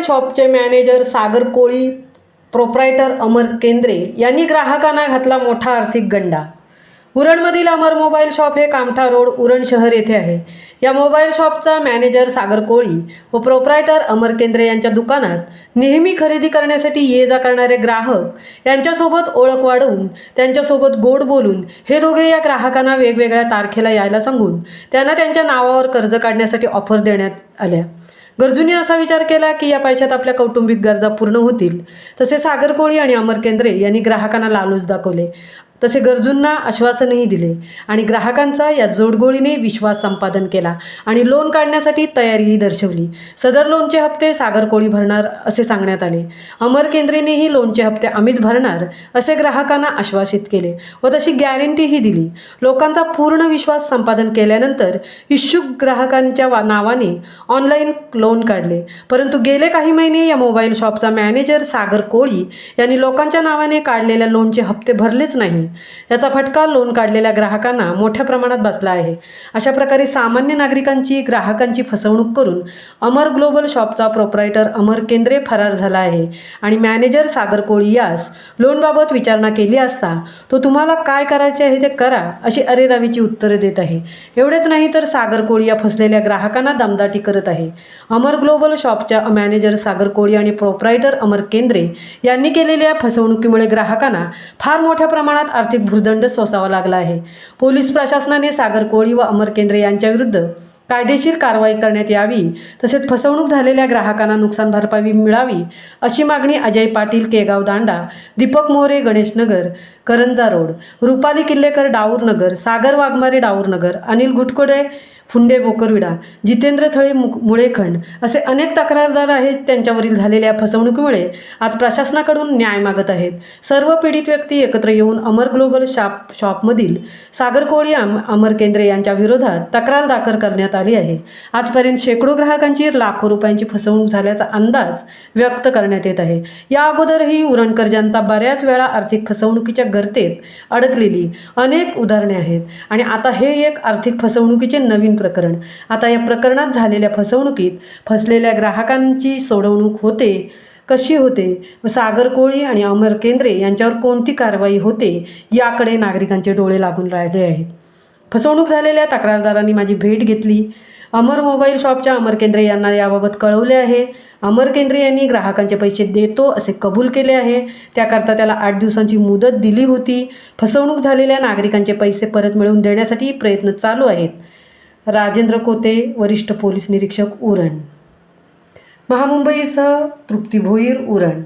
Mobile शॉपचे manager सागर कोळी, proprietor अमर केंद्रे यांनी ग्राहकांना घातला मोठा आर्थिक गंडा। उरणमधील अमर मोबाईल शॉप हे कामठा रोड उरण शहर येथे आहे। या मोबाईल शॉपचा मॅनेजर सागर कोळी व प्रोप्रायटर अमर केंद्रे यांच्या दुकानात नेहमी खरेदी करण्यासाठी ये जा करणारे ग्राहक यांच्यासोबत ओळख वाढवून त्यांच्यासोबत गोड बोलून हे दोघे या ग्राहकांना वेगवेगळ्या तारखेला यायला सांगून त्यांना त्यांच्या नावावर कर्ज काढण्यासाठी ऑफर देण्यात आल्या। गरजूंनी असा विचार केला की या पैशात आपल्या कौटुंबिक गरजा पूर्ण होतील। तसे सागर कोळी आणि अमर केंद्रे यांनी ग्राहकांना लालूच दाखवले, तसे गरजूंना आश्वासनही दिले आणि ग्राहकांचा या जोडगोळीने विश्वास संपादन केला आणि लोन काढण्यासाठी तयारीही दर्शवली। सदर लोनचे हप्ते सागर कोळी भरणार असे सांगण्यात आले। अमर केंद्रेनेही लोनचे हप्ते आम्हीच भरणार असे ग्राहकांना आश्वासित केले व तशी गॅरंटीही दिली। लोकांचा पूर्ण विश्वास संपादन केल्यानंतर इच्छुक ग्राहकांच्या नावाने ऑनलाईन लोन काढले, परंतु गेले काही महिने या मोबाईल शॉपचा मॅनेजर सागर कोळी यांनी लोकांच्या नावाने काढलेल्या लोनचे हप्ते भरलेच नाही। याचा फटका लोन काढलेल्या ग्राहकांना मोठ्या प्रमाणात बसला आहे। अशा प्रकारे सामान्य नागरिकांची ग्राहकांची फसवणूक करून अमर ग्लोबल शॉपचा प्रोप्रायटर अमर केंद्रे फरार झाला आहे आणि मॅनेजर सागर कोळी यास लोनबाबत विचारणा केली असता तो तुम्हाला काय करायचे आहे ते करा अशी अरेरावीची उत्तरे देत आहे। एवढेच नाही तर सागर कोळी या फसलेल्या ग्राहकांना दमदाटी करत आहे। अमर ग्लोबल शॉपच्या मॅनेजर सागर कोळी आणि प्रोप्रायटर अमर केंद्रे यांनी केलेल्या फसवणुकीमुळे ग्राहकांना फार मोठ्या प्रमाणात आर्थिक भुर्दंड सोसावा लागला आहे। पोलीस प्रशासनाने सागर कोळी व अमर केंद्रे यांच्या विरुद्ध कायदेशीर कारवाई करण्यात यावी, तसेच फसवणूक झालेल्या ग्राहकांना नुकसान भरपाई मिळावी अशी मागणी अजय पाटील, केगाव दांडा, दीपक मोरे, गणेश नगर, करंजा रोड, रुपाली किल्लेकर, डाऊर नगर, सागर वाघमारे, डाऊर नगर, अनिल घुटकोडे, फुंडे, बोकरविडा, जितेंद्र थळे, मुळेखंड असे अनेक तक्रारदार आहेत। त्यांच्यावरील झालेल्या फसवणुकीमुळे आज प्रशासनाकडून न्याय मागत आहेत। सर्व पीडित व्यक्ती एकत्र येऊन अमर ग्लोबल शॉपमधील सागर कोळी, अमर केंद्रे यांच्या विरोधात तक्रार दाखल करण्यात आली आहे। आजपर्यंत शेकडो ग्राहकांची लाखो रुपयांची फसवणूक झाल्याचा अंदाज व्यक्त करण्यात येत आहे। या अगोदरही उरणकर जनता बऱ्याच वेळा आर्थिक फसवणुकीच्या गर्तेत अडकलेली अनेक उदाहरणे आहेत आणि आता हे एक आर्थिक फसवणुकीचे नवीन प्रकरण। आता या प्रकरणात झालेल्या फसवणुकीत फसलेल्या ग्राहकांची सोडवणूक कशी होते व सागर कोळी आणि अमर केंद्रे यांच्यावर कोणती कारवाई होते याकडे नागरिकांचे डोळे लागून राहिले आहेत। फसवणूक झालेल्या तक्रारदारांनी माझी भेट घेतली। अमर मोबाईल शॉपच्या अमर केंद्रे यांना याबाबत कळवले आहे। अमर केंद्रे यांनी ग्राहकांचे पैसे देतो असे कबूल केले आहे। त्याकरता त्याला 8 दिवसांची मुदत दिली होती। फसवणूक झालेल्या नागरिकांचे पैसे परत मिळवून देण्यासाठी प्रयत्न चालू आहेत। राजेंद्र कोते, वरिष्ठ पोलीस निरीक्षक, उरण। महामुंबईसह तृप्ती भोईर, उरण।